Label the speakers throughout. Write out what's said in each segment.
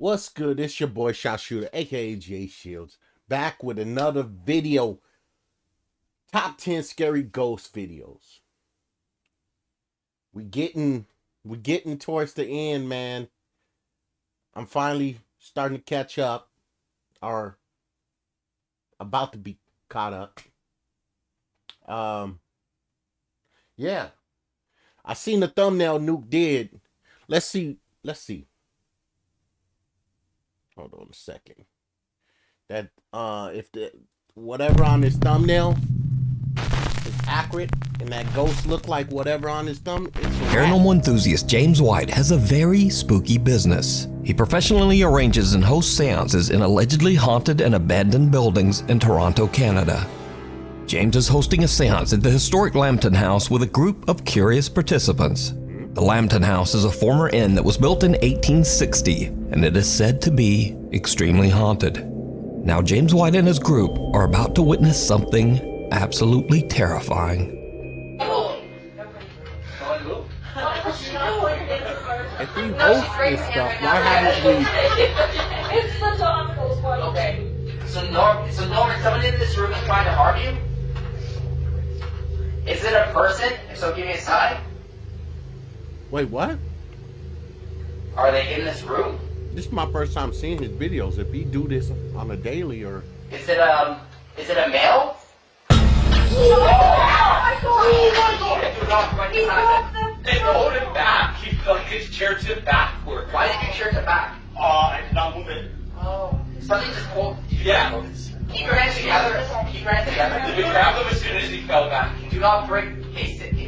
Speaker 1: What's good? It's your boy Shot Shooter, aka Jay Shields, back with another video. Top 10 scary ghost videos. We're getting towards the end, man. I'm finally starting to catch up, or about to be caught up. Yeah. I seen the thumbnail Nuke did. Let's see. Hold on a second. That if the whatever on his thumbnail is accurate and that ghost look like whatever on his thumb, it's
Speaker 2: paranormal enthusiast James White has a very spooky business. He professionally arranges and hosts seances in allegedly haunted and abandoned buildings in Toronto, Canada. James is hosting a seance at the historic Lambton House with a group of curious participants. The Lambton House is a former inn that was built in 1860, and it is said to be extremely haunted. Now James White and his group are about to witness something absolutely terrifying.
Speaker 1: If we host this stuff, why haven't we?
Speaker 3: It's the tacos, buddy.
Speaker 4: Okay. So Norman, someone in this room is trying to harm you? Is it a person? If so, give me a sign.
Speaker 1: Wait, what?
Speaker 4: Are they in this room?
Speaker 1: This is my first time seeing his videos. If he do this on a daily or...
Speaker 4: Is it a male?
Speaker 3: Oh my God!
Speaker 4: Do not run
Speaker 3: He
Speaker 4: behind
Speaker 3: got them.
Speaker 5: They hold him back. He like his chair tipped backward.
Speaker 4: Why did you chair to back?
Speaker 5: I did not move it.
Speaker 4: Oh. Something just pulled.
Speaker 5: Yeah.
Speaker 4: Keep your hands together. Keep your hands
Speaker 5: Did
Speaker 4: together.
Speaker 5: we grab him as soon as he fell back?
Speaker 4: Do not break.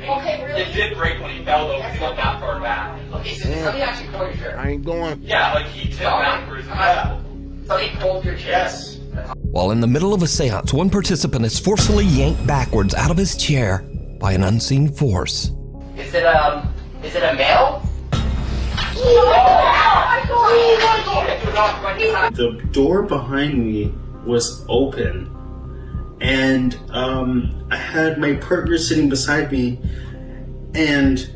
Speaker 3: Okay, really?
Speaker 5: It did break when he fell though, because he went that far back.
Speaker 4: Okay, so somebody actually pulled your chair.
Speaker 1: I ain't going...
Speaker 5: Yeah, like he tipped backwards. Yeah.
Speaker 4: Somebody pulled your chair.
Speaker 5: Yes.
Speaker 2: While in the middle of a seance, one participant is forcefully yanked backwards out of his chair by an unseen force.
Speaker 4: Is it a male?
Speaker 3: Oh my God!
Speaker 4: Do not run behind.
Speaker 6: The door behind me was open, and I had my partner sitting beside me, and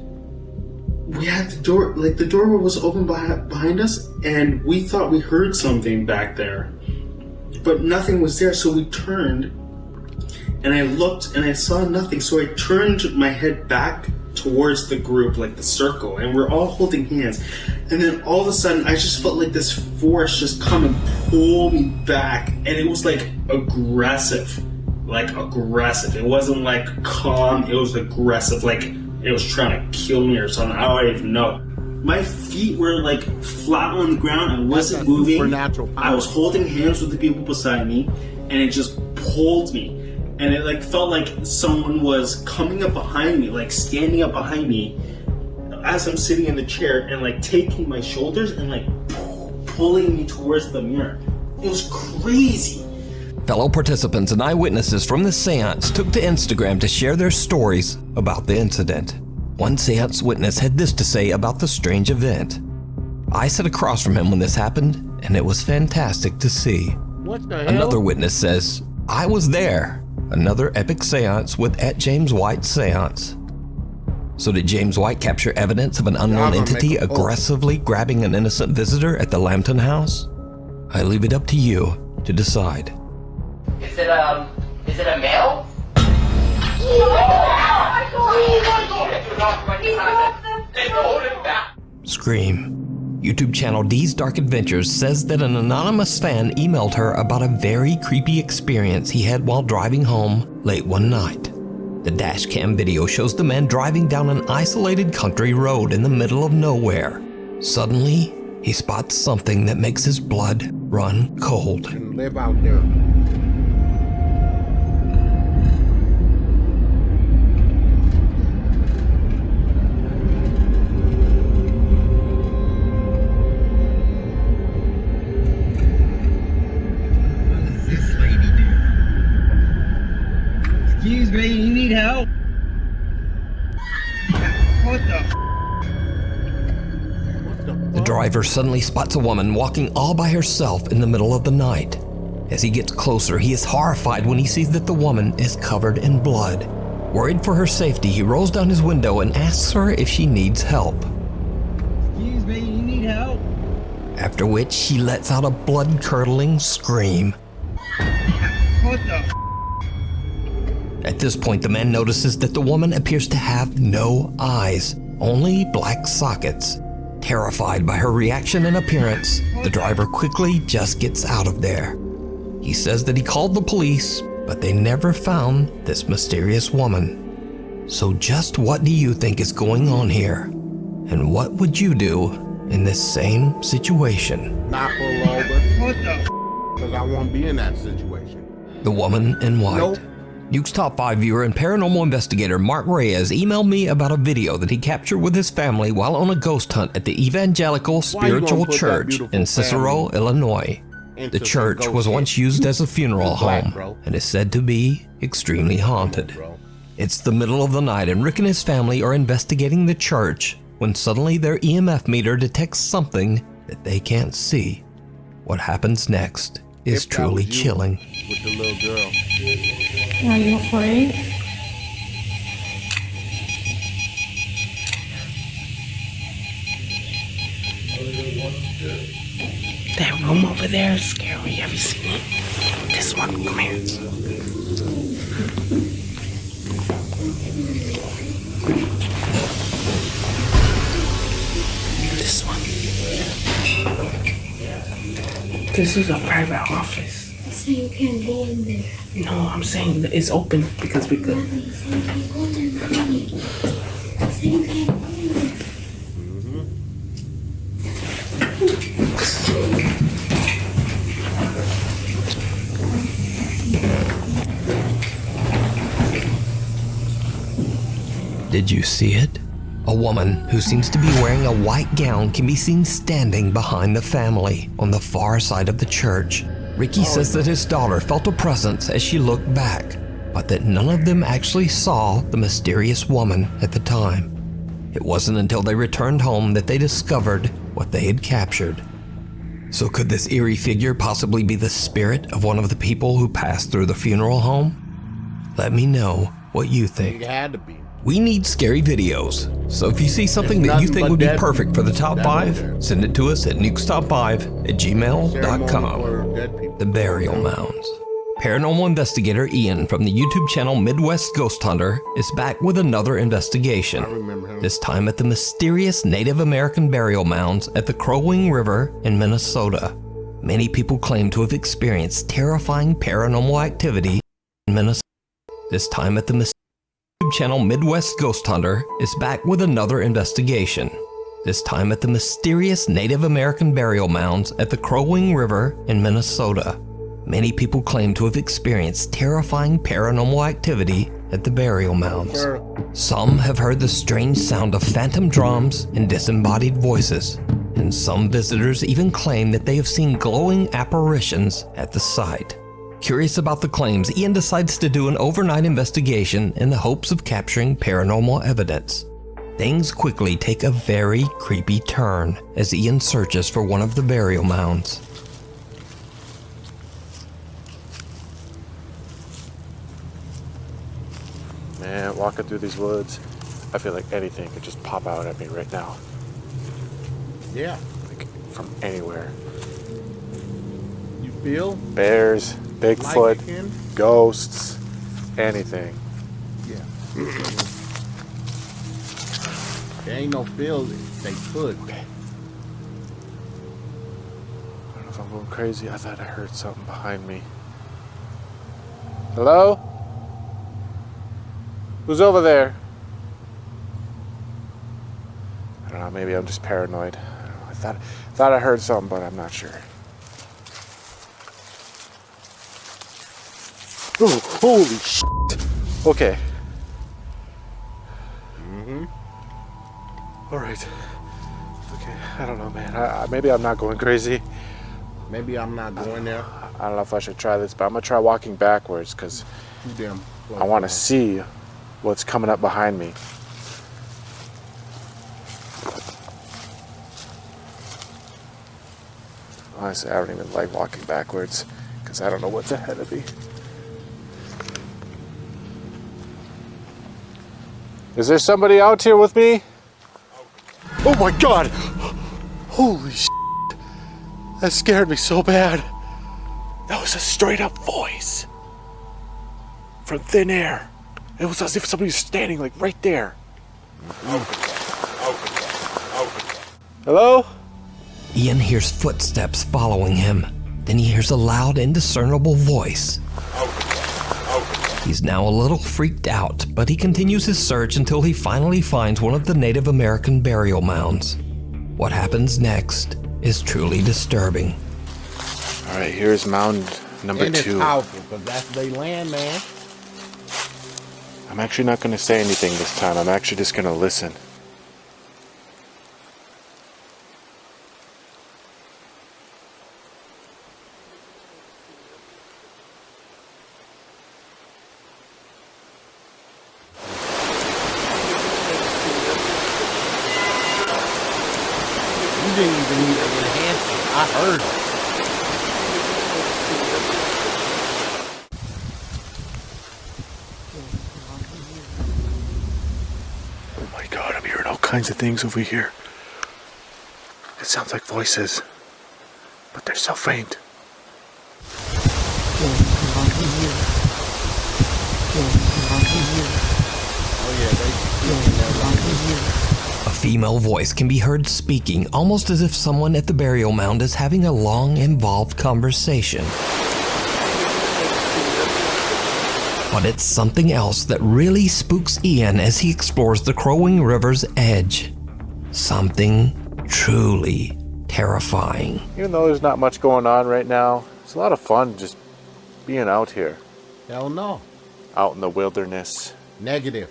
Speaker 6: we had the door, like the door was open behind us, and we thought we heard something back there, but nothing was there. So we turned, and I looked, and I saw nothing. So I turned my head back towards the group, like the circle, and we're all holding hands. And then all of a sudden, I just felt like this force just come and pull me back, and it was like aggressive. It wasn't like calm, it was aggressive, like it was trying to kill me or something. I don't even know. My feet were like flat on the ground. I wasn't moving.
Speaker 1: Supernatural power.
Speaker 6: I was holding hands with the people beside me, and it just pulled me. And it like felt like someone was coming up behind me, like standing up behind me as I'm sitting in the chair, and like taking my shoulders and like pulling me towards the mirror. It was crazy.
Speaker 2: Fellow participants and eyewitnesses from the seance took to Instagram to share their stories about the incident. One seance witness had this to say about the strange event. I sat across from him when this happened, and it was fantastic to see.
Speaker 1: What the hell?
Speaker 2: Another witness says, I was there. Another epic seance with @JamesWhite Seance. So did James White capture evidence of an unknown entity aggressively grabbing an innocent visitor at the Lambton House? I leave it up to you to decide.
Speaker 4: Is it a male?
Speaker 3: Oh my God!
Speaker 4: Do not run
Speaker 3: He
Speaker 4: behind.
Speaker 3: got them.
Speaker 5: They hold him back.
Speaker 2: Scream. YouTube channel D's Dark Adventures says that an anonymous fan emailed her about a very creepy experience he had while driving home late one night. The dash cam video shows the man driving down an isolated country road in the middle of nowhere. Suddenly, he spots something that makes his blood run cold.
Speaker 1: And live out there.
Speaker 7: Excuse me, you need help? What the?
Speaker 2: The driver suddenly spots a woman walking all by herself in the middle of the night. As he gets closer, he is horrified when he sees that the woman is covered in blood. Worried for her safety, he rolls down his window and asks her if she needs help.
Speaker 7: Excuse me, you need help?
Speaker 2: after which she lets out a blood-curdling scream.
Speaker 7: What the?
Speaker 2: At this point, the man notices that the woman appears to have no eyes, only black sockets. Terrified by her reaction and appearance, the driver quickly just gets out of there. He says that he called the police, but they never found this mysterious woman. So just what do you think is going on here? And what would you do in this same situation?
Speaker 1: Not pull over,
Speaker 7: What the?
Speaker 1: because I won't be in that situation.
Speaker 2: The woman in white.
Speaker 1: Nope.
Speaker 2: Nuke's Top 5 viewer and paranormal investigator Mark Reyes emailed me about a video that he captured with his family while on a ghost hunt at the Evangelical
Speaker 1: Why you
Speaker 2: Spiritual
Speaker 1: gonna put that
Speaker 2: Church
Speaker 1: beautiful
Speaker 2: in Cicero,
Speaker 1: family
Speaker 2: Illinois.
Speaker 1: into
Speaker 2: The
Speaker 1: some
Speaker 2: church
Speaker 1: ghost
Speaker 2: was
Speaker 1: shit?
Speaker 2: once used as a funeral
Speaker 1: You black,
Speaker 2: home
Speaker 1: bro.
Speaker 2: and is said to be extremely haunted.
Speaker 1: Bro.
Speaker 2: It's the middle of the night and Rick and his family are investigating the church when suddenly their EMF meter detects something that they can't see. What happens next is
Speaker 1: If that
Speaker 2: truly
Speaker 1: was you
Speaker 2: chilling.
Speaker 1: With the little girl.
Speaker 8: Are you afraid? That room over there is scary. Have you seen it? This one, come here. This one. This is a private office.
Speaker 9: So you can't go in there.
Speaker 8: No, I'm saying that it's open because we could.
Speaker 9: So you can't go in there. So you can't go in there.
Speaker 2: Did you see it? A woman who seems to be wearing a white gown can be seen standing behind the family on the far side of the church. Ricky says that his daughter felt a presence as she looked back, but that none of them actually saw the mysterious woman at the time. It wasn't until they returned home that they discovered what they had captured. So could this eerie figure possibly be the spirit of one of the people who passed through the funeral home? Let me know what you think.
Speaker 1: It had to be.
Speaker 2: We need scary videos, so if you see something
Speaker 1: There's
Speaker 2: that you
Speaker 1: nothing
Speaker 2: think
Speaker 1: but
Speaker 2: would be
Speaker 1: dead
Speaker 2: perfect for the top
Speaker 1: people. That
Speaker 2: 5,
Speaker 1: right there.
Speaker 2: send it to us at nukestop5@gmail.com.
Speaker 1: Ceremony for dead people.
Speaker 2: The Burial Mounds. Paranormal investigator Ian from the YouTube channel Midwest Ghost Hunter is back with another investigation.
Speaker 1: I remember him.
Speaker 2: This time at the mysterious Native American burial mounds at the Crow Wing River in Minnesota. Many people claim to have experienced terrifying paranormal activity in Minnesota. This time at the YouTube channel Midwest Ghost Hunter is back with another investigation. This time at the mysterious Native American burial mounds at the Crow Wing River in Minnesota. Many people claim to have experienced terrifying paranormal activity at the burial mounds.
Speaker 1: Sure.
Speaker 2: Some have heard the strange sound of phantom drums and disembodied voices, and some visitors even claim that they have seen glowing apparitions at the site. Curious about the claims, Ian decides to do an overnight investigation in the hopes of capturing paranormal evidence. Things quickly take a very creepy turn as Ian searches for one of the burial mounds.
Speaker 10: Man, walking through these woods, I feel like anything could just pop out at me right now.
Speaker 1: Yeah.
Speaker 10: Like, from anywhere.
Speaker 1: You feel?
Speaker 10: Bears, Bigfoot,
Speaker 1: Like it, Ken?
Speaker 10: ghosts, anything.
Speaker 1: Yeah. There ain't no feel. They could.
Speaker 10: I don't know if I'm going crazy. I thought I heard something behind me. Hello? Who's over there? I don't know, maybe I'm just paranoid. I don't know. I thought I heard something, but I'm not sure. Oh, holy shit. Okay. All right. Okay, I don't know, man. Maybe I'm not going crazy.
Speaker 1: Maybe I'm not going there.
Speaker 10: I don't know if I should try this, but I'm gonna try walking backwards because
Speaker 1: Too damn close.
Speaker 10: I want to see what's coming up behind me. Honestly, I don't even like walking backwards because I don't know what's ahead of me. Is there somebody out here with me? Oh my god! Holy shit! That scared me so bad. That was a straight up voice. From thin air. It was as if somebody was standing like right there. Hello?
Speaker 2: Ian hears footsteps following him. Then he hears a loud, indiscernible voice. He's now a little freaked out, but he continues his search until he finally finds one of the Native American burial mounds. What happens next is truly disturbing.
Speaker 10: All right, here's mound number
Speaker 1: And it's
Speaker 10: 2.
Speaker 1: powerful, because that's their land, man.
Speaker 10: I'm actually not going to say anything this time. I'm actually just going to listen.
Speaker 1: You didn't even need to enhance it. I heard it.
Speaker 10: Oh my god, I'm hearing all kinds of things over here. It sounds like voices, but they're so faint.
Speaker 2: A female voice can be heard speaking, almost as if someone at the burial mound is having a long, involved conversation. But it's something else that really spooks Ian as he explores the Crow Wing River's edge. Something truly terrifying.
Speaker 10: Even though there's not much going on right now, it's a lot of fun just being out here.
Speaker 1: Hell no.
Speaker 10: Out in the wilderness.
Speaker 1: Negative.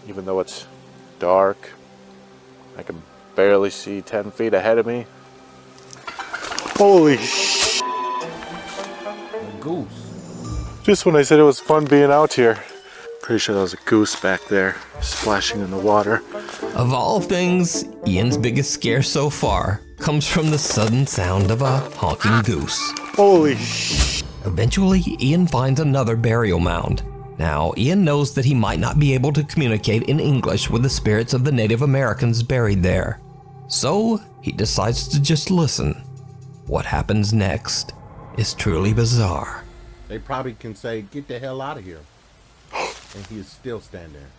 Speaker 10: Even though it's dark, I can barely see 10 feet ahead of me. Holy sh!
Speaker 1: A goose.
Speaker 10: Just when I said it was fun being out here. Pretty sure that was a goose back there, splashing in the water.
Speaker 2: Of all things, Ian's biggest scare so far comes from the sudden sound of a honking goose.
Speaker 10: Holy sh!
Speaker 2: Eventually, Ian finds another burial mound. Now, Ian knows that he might not be able to communicate in English with the spirits of the Native Americans buried there. So, he decides to just listen. What happens next is truly bizarre.
Speaker 1: They probably can say, "Get the hell out of here." And he is still standing there.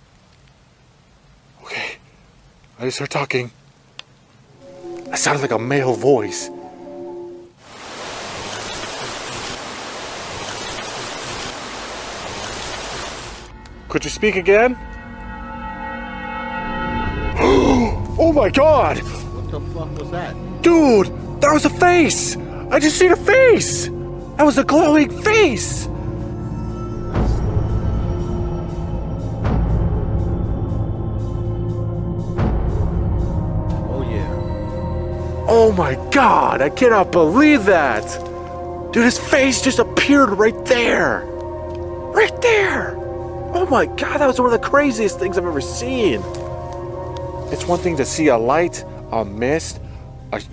Speaker 10: Okay, I just heard talking. That sounded like a male voice. Could you speak again? Oh my god!
Speaker 1: What the fuck was that?
Speaker 10: Dude, that was a face! I just seen a face! That was a glowing face!
Speaker 1: Oh yeah.
Speaker 10: Oh my god, I cannot believe that! Dude, his face just appeared right there! Right there! Oh my god, that was one of the craziest things I've ever seen! It's one thing to see a light, a mist,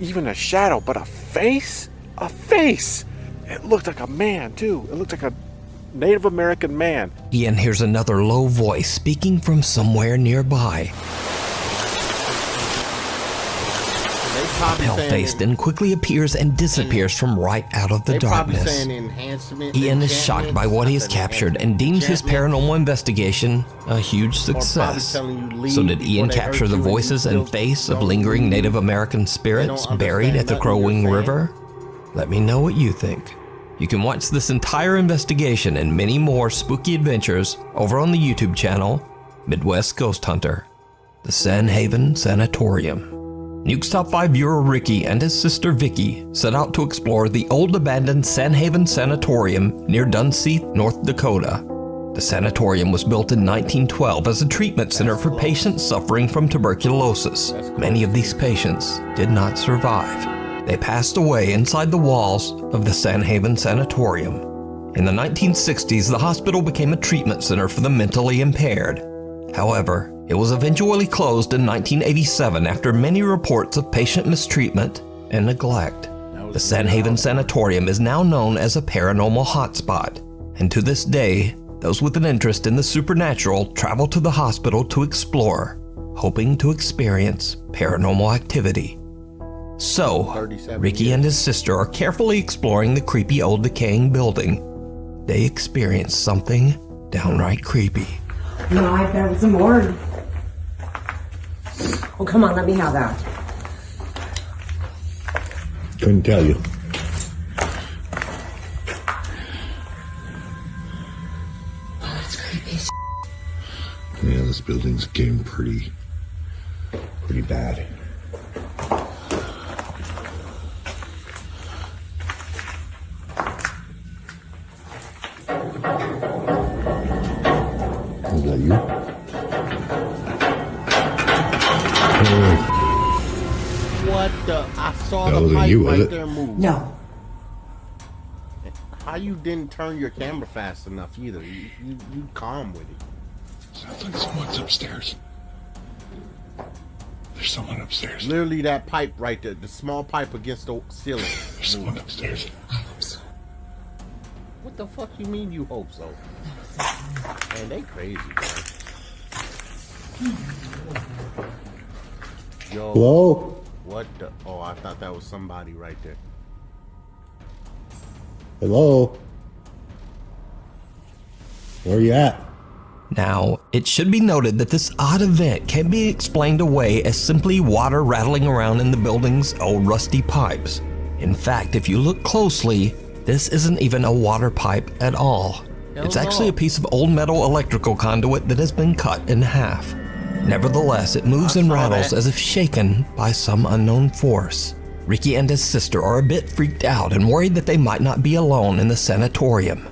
Speaker 10: even a shadow, but a face? A face! It looked like a man, too. It looked like a Native American man.
Speaker 2: Ian hears another low voice speaking from somewhere nearby. Pale-faced and quickly appears and disappears from right out of the darkness. Ian is shocked by what he has captured and deems his paranormal investigation a huge success. So did Ian capture the voices and face of lingering Native American spirits buried at the Crow Wing River? Let me know what you think. You can watch this entire investigation and many more spooky adventures over on the YouTube channel, Midwest Ghost Hunter, the Sanhaven Sanatorium. Nuke's Top 5 viewer Ricky and his sister Vicky set out to explore the old abandoned Sanhaven Sanatorium near Dunseith, North Dakota. The sanatorium was built in 1912 as a treatment center for patients suffering from tuberculosis. Many of these patients did not survive. They passed away inside the walls of the Sanhaven Sanatorium. In the 1960s, the hospital became a treatment center for the mentally impaired. However, it was eventually closed in 1987 after many reports of patient mistreatment and neglect. The Sanhaven Sanatorium is now known as a paranormal hotspot, and to this day, those with an interest in the supernatural travel to the hospital to explore, hoping to experience paranormal activity. So,
Speaker 1: 37
Speaker 2: Ricky
Speaker 1: years.
Speaker 2: and his sister are carefully exploring the creepy old decaying building. They experience something downright creepy.
Speaker 8: No, I thought it was a morgue. Oh, come on, let me have that.
Speaker 10: Couldn't tell you.
Speaker 8: Oh, it's creepy.
Speaker 10: Yeah, this building's getting pretty bad. Is that you?
Speaker 1: What the? I saw
Speaker 10: That
Speaker 1: the
Speaker 10: wasn't
Speaker 1: pipe
Speaker 10: you, was
Speaker 1: right
Speaker 10: it?
Speaker 1: there move.
Speaker 8: No.
Speaker 1: How you didn't turn your camera fast enough either? You calm with it.
Speaker 10: Sounds like someone's upstairs. There's someone upstairs.
Speaker 1: Literally that pipe right there, the small pipe against the ceiling.
Speaker 10: There's someone upstairs.
Speaker 8: I hope so.
Speaker 1: What the fuck you mean you hope so? Man, they crazy, bro. Yo.
Speaker 10: Hello?
Speaker 1: What the? Oh, I thought that was somebody right there.
Speaker 10: Hello? Where you at?
Speaker 2: Now, it should be noted that this odd event can't be explained away as simply water rattling around in the building's old rusty pipes. In fact, if you look closely, this isn't even a water pipe at all. It's actually a piece of old metal electrical conduit that has been cut in half. Nevertheless, it moves and rattles as if shaken by some unknown force. Ricky and his sister are a bit freaked out and worried that they might not be alone in the sanatorium.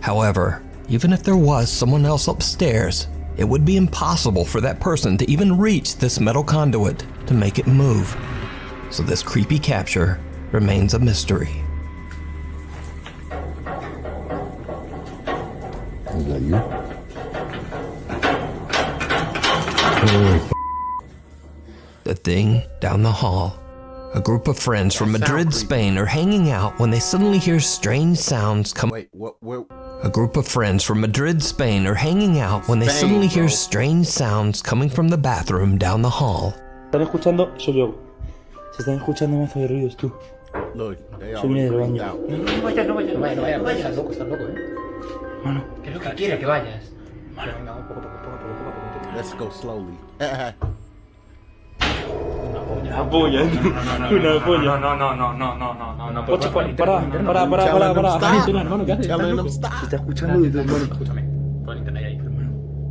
Speaker 2: However, even if there was someone else upstairs, it would be impossible for that person to even reach this metal conduit to make it move. So this creepy capture remains a mystery.
Speaker 10: Is that you? Holy f***.
Speaker 2: The thing down the hall. A group of friends from Madrid, Spain are hanging out when they suddenly hear strange sounds come.
Speaker 1: Wait, what?
Speaker 2: A group of friends from Madrid, Spain are hanging out when they
Speaker 1: Spain,
Speaker 2: suddenly hear
Speaker 1: bro.
Speaker 2: strange sounds coming from the bathroom down the hall.
Speaker 11: Están escuchando, soy yo. Se están escuchando mazo de ruidos, tú.
Speaker 1: Look, they
Speaker 11: Soy mi
Speaker 1: all
Speaker 11: del
Speaker 1: freaked
Speaker 11: baño.
Speaker 1: out.
Speaker 4: No vayas. Estás loco,
Speaker 11: Mano,
Speaker 4: ¿Qué es lo que quiere que vayas?
Speaker 1: Let's go slowly.
Speaker 11: una polla. Una polla.
Speaker 5: No.
Speaker 11: Ocho, para.
Speaker 1: Telling them stop.
Speaker 11: Se está escuchando desde el hermano.
Speaker 5: Escúchame. Todo el internet ahí.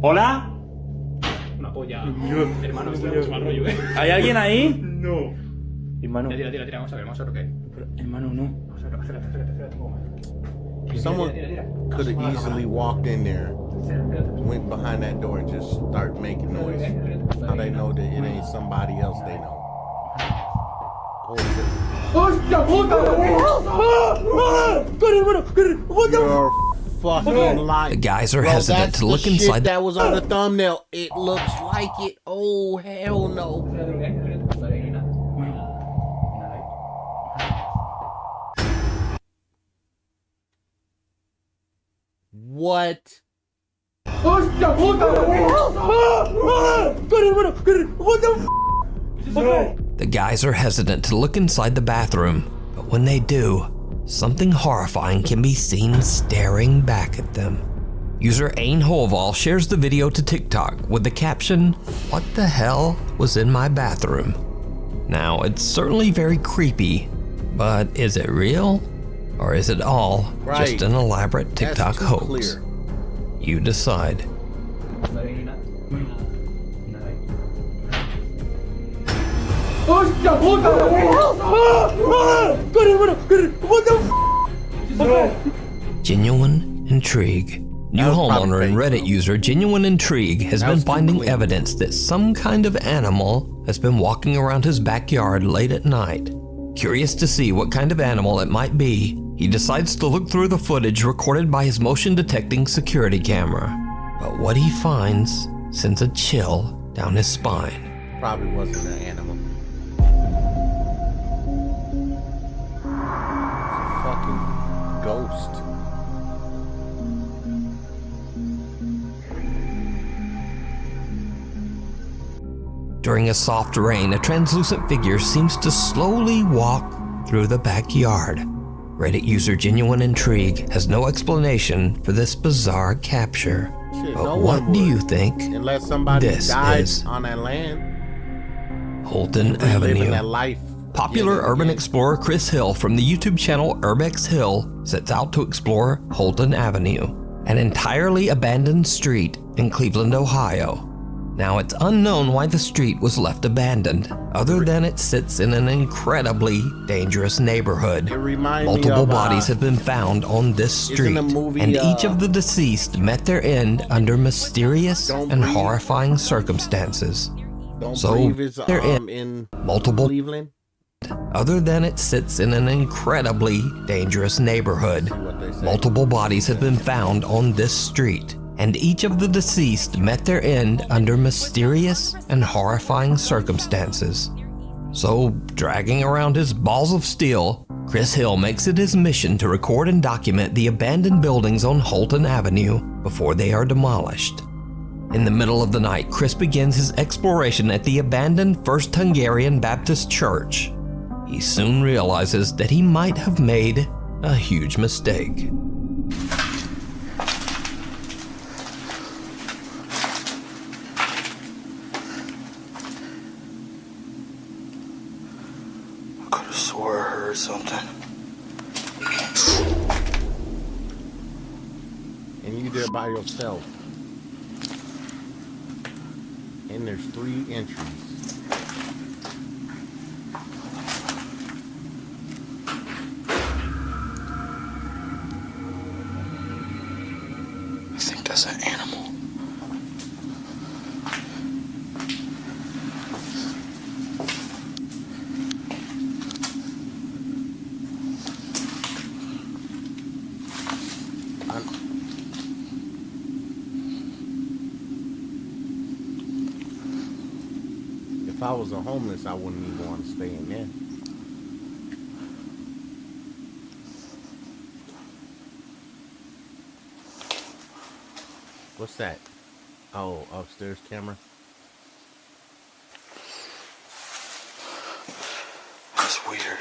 Speaker 11: ¿Hola?
Speaker 5: Una polla. Hermano, esto es mal rollo,
Speaker 11: ¿Hay alguien ahí? No. Hermano.
Speaker 5: Tira. Vamos a ver lo que hay.
Speaker 11: Hermano, no.
Speaker 1: Someone could have easily walked in there, went behind that door, and just start making noise. How they know that it ain't somebody else they know? What is it? You're fucking lying.
Speaker 2: The guys are
Speaker 1: Bro,
Speaker 2: hesitant
Speaker 1: that's
Speaker 2: to look
Speaker 1: the shit
Speaker 2: inside.
Speaker 1: that was on the thumbnail. It looks like it. Oh, hell no. What?
Speaker 2: The guys are hesitant to look inside the bathroom, but when they do, something horrifying can be seen staring back at them. User Ain Holval shares the video to TikTok with the caption, "What the hell was in my bathroom?" Now, it's certainly very creepy, but is it real? Or is it all just an elaborate TikTok
Speaker 1: That's too
Speaker 2: hoax?
Speaker 1: clear.
Speaker 2: You decide. Genuine Intrigue. New homeowner and Reddit user Genuine Intrigue has been finding evidence that some kind of animal has been walking around his backyard late at night. Curious to see what kind of animal it might be, he decides to look through the footage recorded by his motion detecting security camera. But what he finds sends a chill down his spine.
Speaker 1: Probably wasn't an animal. It's a fucking ghost.
Speaker 2: During a soft rain, a translucent figure seems to slowly walk through the backyard. Reddit user Genuine Intrigue has no explanation for this bizarre capture.
Speaker 1: Shit,
Speaker 2: But
Speaker 1: no
Speaker 2: what
Speaker 1: one
Speaker 2: do
Speaker 1: would.
Speaker 2: you think?
Speaker 1: Unless somebody
Speaker 2: This
Speaker 1: died
Speaker 2: is
Speaker 1: on that land.
Speaker 2: Holton
Speaker 1: Living
Speaker 2: Avenue.
Speaker 1: that life.
Speaker 2: Popular
Speaker 1: Yeah,
Speaker 2: urban
Speaker 1: yeah.
Speaker 2: explorer Chris Hill from the YouTube channel Urbex Hill sets out to explore Holton Avenue, an entirely abandoned street in Cleveland, Ohio. Now, it's unknown why the street was left abandoned, other than it sits in an incredibly dangerous neighborhood.
Speaker 1: It reminds me
Speaker 2: Multiple
Speaker 1: of,
Speaker 2: bodies have been found on this
Speaker 1: isn't
Speaker 2: street,
Speaker 1: the movie,
Speaker 2: and each of the deceased met their end under mysterious
Speaker 1: Don't
Speaker 2: and
Speaker 1: Breathe?
Speaker 2: horrifying circumstances.
Speaker 1: Don't
Speaker 2: So,
Speaker 1: believe it's
Speaker 2: they're
Speaker 1: in
Speaker 2: Multiple
Speaker 1: Cleveland.
Speaker 2: other than it sits in an incredibly dangerous neighborhood.
Speaker 1: What they say.
Speaker 2: Multiple bodies have been found on this street, and each of the deceased met their end under mysterious and horrifying circumstances. So, dragging around his balls of steel, Chris Hill makes it his mission to record and document the abandoned buildings on Holton Avenue before they are demolished. In the middle of the night, Chris begins his exploration at the abandoned First Hungarian Baptist Church. He soon realizes that he might have made a huge mistake.
Speaker 11: I could have swore I heard something.
Speaker 1: And you there by yourself. And there's 3 entries.
Speaker 11: I think that's an animal.
Speaker 1: If I was a homeless, I wouldn't even want to stay in there. What's that? Oh, upstairs camera.
Speaker 11: That's weird.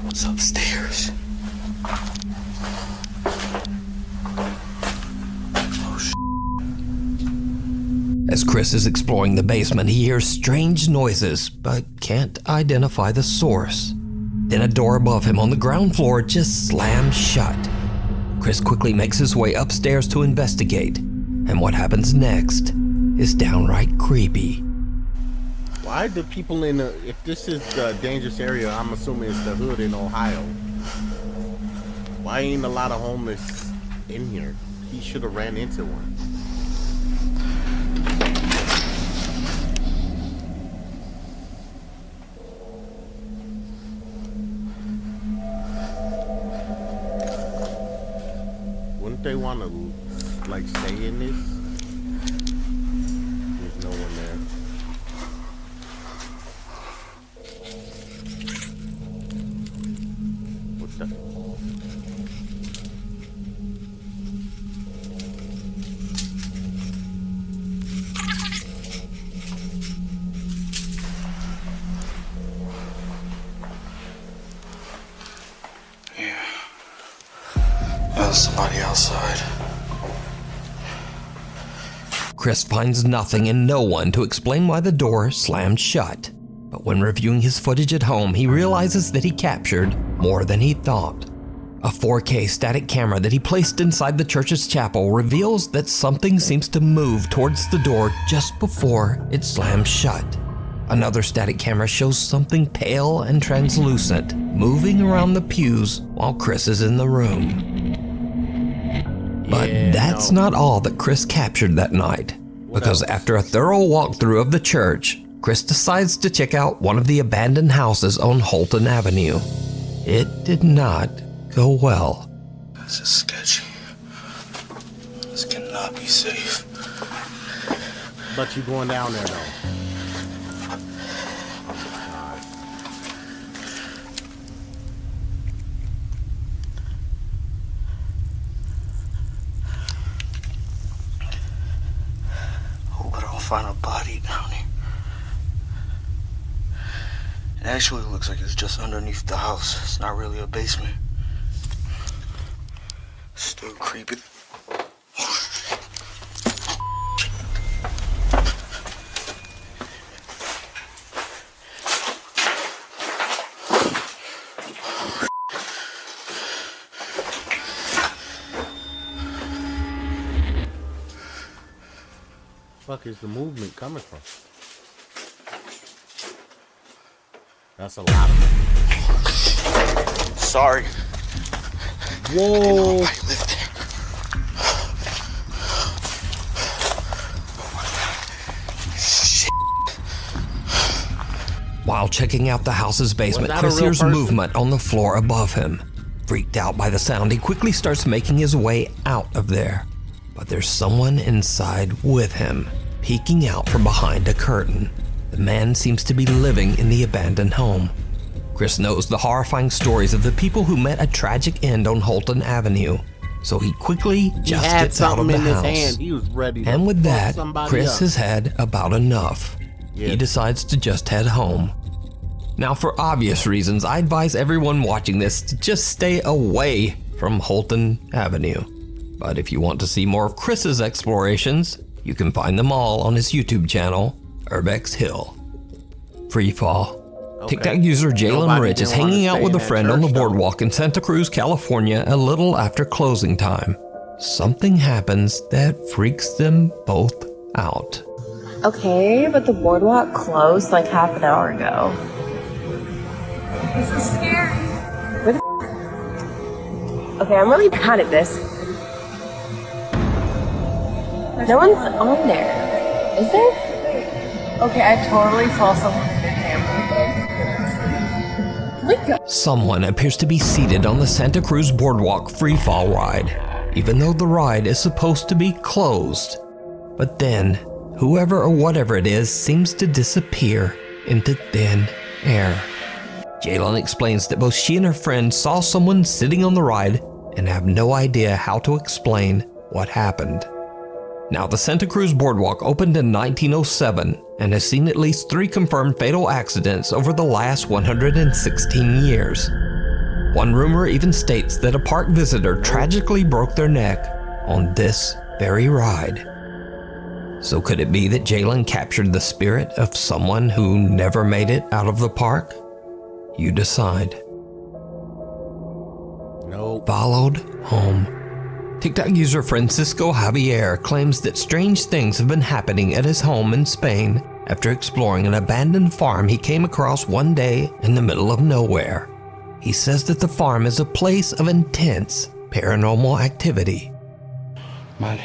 Speaker 11: What's upstairs?
Speaker 2: As Chris is exploring the basement, he hears strange noises, but can't identify the source. Then a door above him on the ground floor just slams shut. Chris quickly makes his way upstairs to investigate, and what happens next is downright creepy.
Speaker 1: Why do people in the... If this is the dangerous area, I'm assuming it's the hood in Ohio. Why ain't a lot of homeless in here? He should have ran into one. Wouldn't they want to, like, stay in this? There's no one there. What the?
Speaker 11: Yeah. There's somebody outside.
Speaker 2: Chris finds nothing and no one to explain why the door slammed shut. But when reviewing his footage at home, he realizes that he captured more than he thought. A 4K static camera that he placed inside the church's chapel reveals that something seems to move towards the door just before it slams shut. Another static camera shows something pale and translucent moving around the pews while Chris is in the room. But that's not all that Chris captured that night, because after a thorough walkthrough of the church, Chris decides to check out one of the abandoned houses on Holton Avenue. It did not go well.
Speaker 11: This is sketchy. This cannot be safe.
Speaker 1: But you going down there though.
Speaker 11: find a body down here. It actually looks like it's just underneath the house. It's not really a basement. Still creepy.
Speaker 1: Fuck is the movement coming from? That's a lot of it.
Speaker 11: Sorry.
Speaker 1: Whoa.
Speaker 2: While checking out the house's basement,
Speaker 1: Was that a
Speaker 2: Chris
Speaker 1: real
Speaker 2: hears
Speaker 1: person?
Speaker 2: movement on the floor above him. Freaked out by the sound, he quickly starts making his way out of there. But there's someone inside with him, peeking out from behind a curtain. The man seems to be living in the abandoned home. Chris knows the horrifying stories of the people who met a tragic end on Holton Avenue, so he quickly
Speaker 1: He
Speaker 2: just
Speaker 1: had
Speaker 2: gets out of
Speaker 1: something
Speaker 2: the
Speaker 1: in
Speaker 2: house.
Speaker 1: his hand. He was ready to
Speaker 2: And with
Speaker 1: fuck
Speaker 2: that,
Speaker 1: somebody
Speaker 2: Chris
Speaker 1: up.
Speaker 2: has had about enough.
Speaker 1: Yeah.
Speaker 2: He decides to just head home. Now, for obvious reasons, I advise everyone watching this to just stay away from Holton Avenue. But if you want to see more of Chris's explorations, you can find them all on his YouTube channel, Urbex Hill. Freefall.
Speaker 1: Okay.
Speaker 2: TikTok user Jalen
Speaker 1: Nobody
Speaker 2: Rich is
Speaker 1: didn't wanna
Speaker 2: hanging out
Speaker 1: stay
Speaker 2: with a
Speaker 1: in that
Speaker 2: friend on the
Speaker 1: church, though.
Speaker 2: boardwalk in Santa Cruz, California, a little after closing time. Something happens that freaks them both out.
Speaker 12: Okay, but the boardwalk closed like half an hour ago. This is scary. Where the Okay, I'm really bad at this. No one's on there. Is there? Okay, I totally saw someone in the camera.
Speaker 2: Someone appears to be seated on the Santa Cruz Boardwalk freefall ride, even though the ride is supposed to be closed. But then, whoever or whatever it is seems to disappear into thin air. Jalen explains that both she and her friend saw someone sitting on the ride and have no idea how to explain what happened. Now, the Santa Cruz Boardwalk opened in 1907 and has seen at least 3 confirmed fatal accidents over the last 116 years. One rumor even states that a park visitor tragically broke their neck on this very ride. So could it be that Jalen captured the spirit of someone who never made it out of the park? You decide.
Speaker 1: No.
Speaker 2: Followed home. TikTok user Francisco Javier claims that strange things have been happening at his home in Spain after exploring an abandoned farm he came across one day in the middle of nowhere. He says that the farm is a place of intense paranormal activity.
Speaker 8: Vale.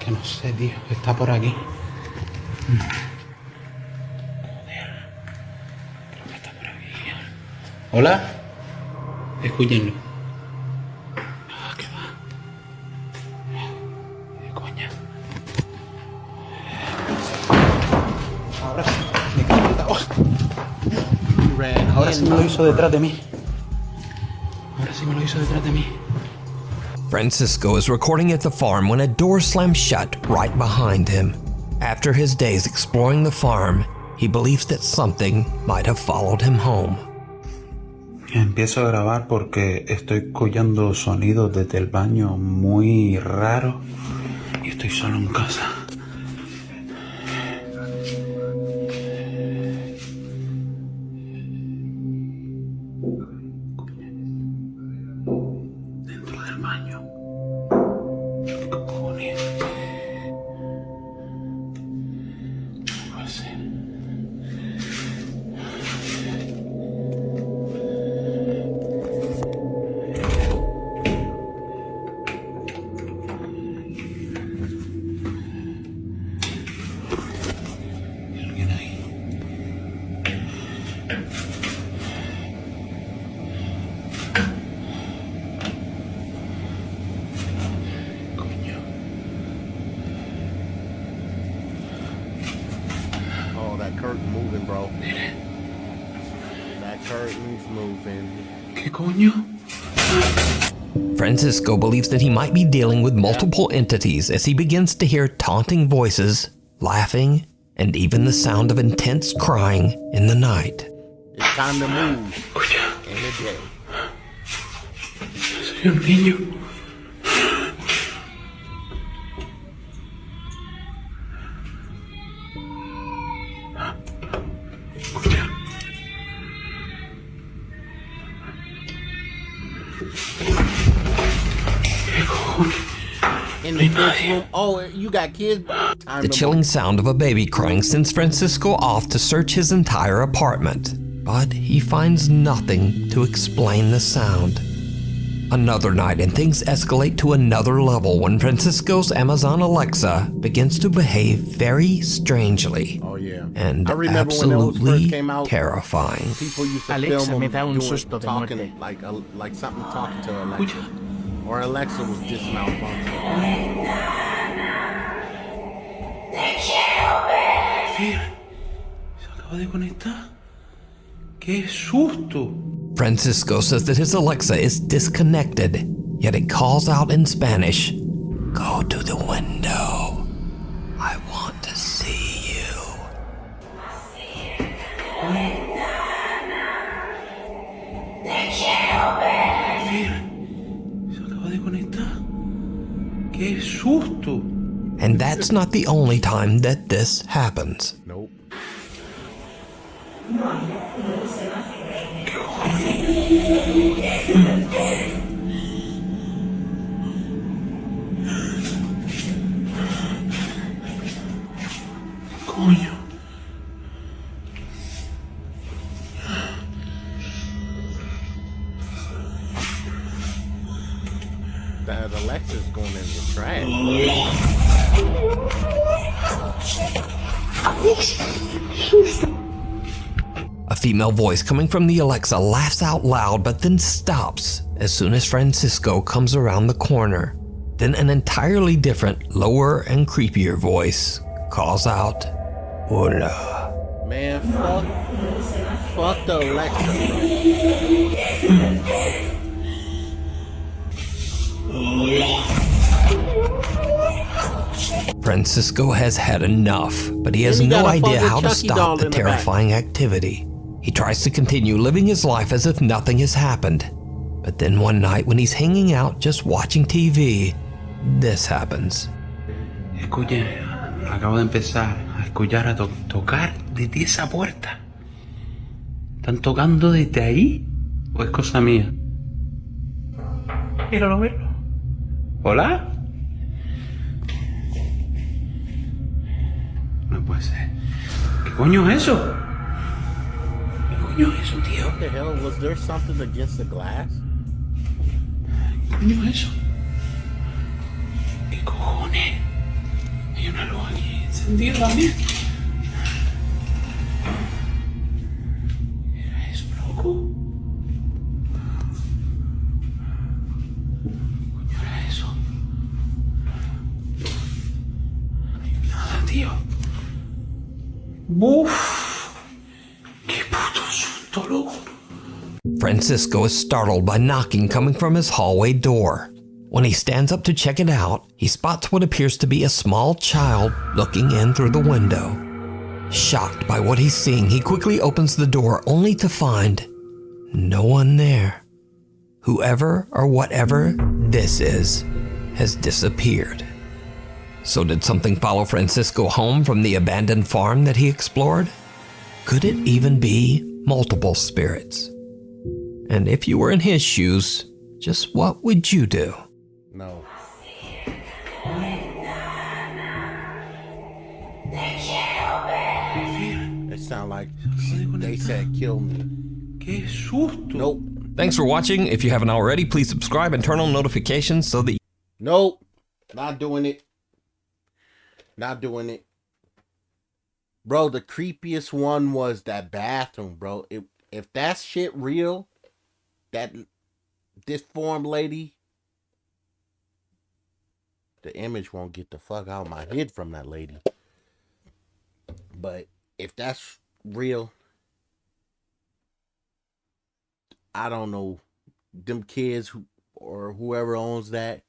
Speaker 8: Que no sé, tío. Está por aquí. Joder. Creo que está por aquí. ¿Hola? Escúchenlo. Ah, ¿qué va? Coña. Ahora sí. Me cago en la- ¡Oh! Ahora sí me lo hizo detrás de mí. Ahora sí me lo hizo detrás de mí.
Speaker 2: Francisco is recording at the farm when a door slams shut right behind him. After his days exploring the farm, he believes that something might have followed him home.
Speaker 8: Empiezo a grabar porque estoy escuchando sonidos desde el baño muy raros y estoy solo en casa. Dentro del baño. ¿Qué cojones? No puede ser.
Speaker 1: Oh, that curtain moving, bro. That curtain's moving.
Speaker 8: ¿Qué coño?
Speaker 2: Francisco believes that he might be dealing with multiple entities as he begins to hear taunting voices, laughing, and even the sound of intense crying in the night.
Speaker 1: It's time to move in the day.
Speaker 8: Soy un niño.
Speaker 1: In the kids' room. Oh, you got kids? Time
Speaker 2: The
Speaker 1: to
Speaker 2: chilling
Speaker 1: move.
Speaker 2: sound of a baby crying sends Francisco off to search his entire apartment, but he finds nothing to explain the sound. Another night and things escalate to another level when Francisco's Amazon Alexa begins to behave very strangely.
Speaker 1: Oh, yeah.
Speaker 2: And
Speaker 1: I remember when those first
Speaker 2: absolutely
Speaker 1: came out,
Speaker 2: terrifying.
Speaker 1: people used to
Speaker 7: Alexa,
Speaker 1: film
Speaker 7: me
Speaker 1: them
Speaker 7: da un
Speaker 1: doing,
Speaker 7: susto de
Speaker 1: talking
Speaker 7: muerte.
Speaker 1: like something talking to Alexa. Or Alexa was just malfunctioning.
Speaker 8: Mira, se acaba de conectar. ¡Qué susto!
Speaker 2: Francisco says that his Alexa is disconnected, yet it calls out in Spanish, "Go to the window. I want to see you."
Speaker 8: Mira, se acaba de conectar. ¡Qué susto!
Speaker 2: And that's not the only time that this happens.
Speaker 1: Nope.
Speaker 8: Coño.
Speaker 1: That Alexa's going in the trash.
Speaker 2: A female voice coming from the Alexa laughs out loud but then stops as soon as Francisco comes around the corner. Then an entirely different, lower and creepier voice calls out, "Hola."
Speaker 1: Man, fuck the Alexa,
Speaker 2: Francisco has had enough, but he has
Speaker 1: Then he
Speaker 2: no
Speaker 1: got a
Speaker 2: idea
Speaker 1: fucking
Speaker 2: how to
Speaker 1: Chucky doll
Speaker 2: stop the
Speaker 1: in the back.
Speaker 2: terrifying activity. He tries to continue living his life as if nothing has happened. But then one night when he's hanging out just watching TV, this happens.
Speaker 8: Escuche, acabo de empezar a escuchar a tocar desde esa puerta. ¿Están tocando desde ahí? ¿O es cosa mía? Míralo, míralo. ¿Hola? No puede ser. ¿Qué coño es eso? ¿Qué coño es eso, tío?
Speaker 1: What the hell? Was there something against the glass?
Speaker 8: ¿Qué coño es eso? ¿Qué cojones? Hay una luz aquí encendida también. ¿Qué era eso, loco? ¿Qué coño era eso? No hay nada, tío. ¡Buf! ¡Qué puto susto, loco!
Speaker 2: Francisco is startled by knocking coming from his hallway door. When he stands up to check it out, he spots what appears to be a small child looking in through the window. Shocked by what he's seeing, he quickly opens the door only to find no one there. Whoever or whatever this is has disappeared. So did something follow Francisco home from the abandoned farm that he explored? Could it even be multiple spirits? And if you were in his shoes, just what would you do?
Speaker 1: No. It sound like they said kill me.
Speaker 8: ¡Qué susto!
Speaker 1: Nope.
Speaker 2: Thanks for watching. If you haven't already, please subscribe and turn on notifications so that
Speaker 1: Nope. Not doing it. Not doing it. Bro, the creepiest one was that bathroom, bro. If that shit real, that disformed lady, the image won't get the fuck out of my head from that lady. But if that's real, I don't know. Them kids who or whoever owns that,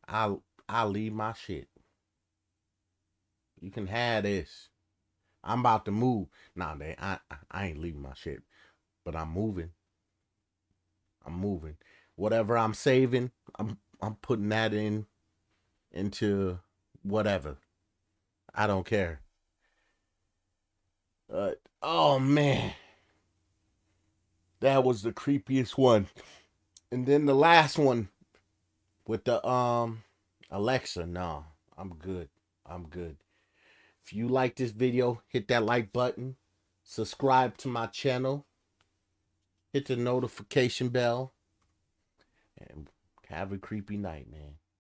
Speaker 1: I'll leave my shit. You can have this. I'm about to move. Nah, I ain't leaving my shit, but I'm moving. I'm moving. Whatever I'm saving, I'm putting that into whatever. I don't care. Oh man, that was the creepiest one. And then the last one with the Alexa. No, I'm good. I'm good. If you like this video, hit that like button, subscribe to my channel, hit the notification bell, and have a creepy night, man.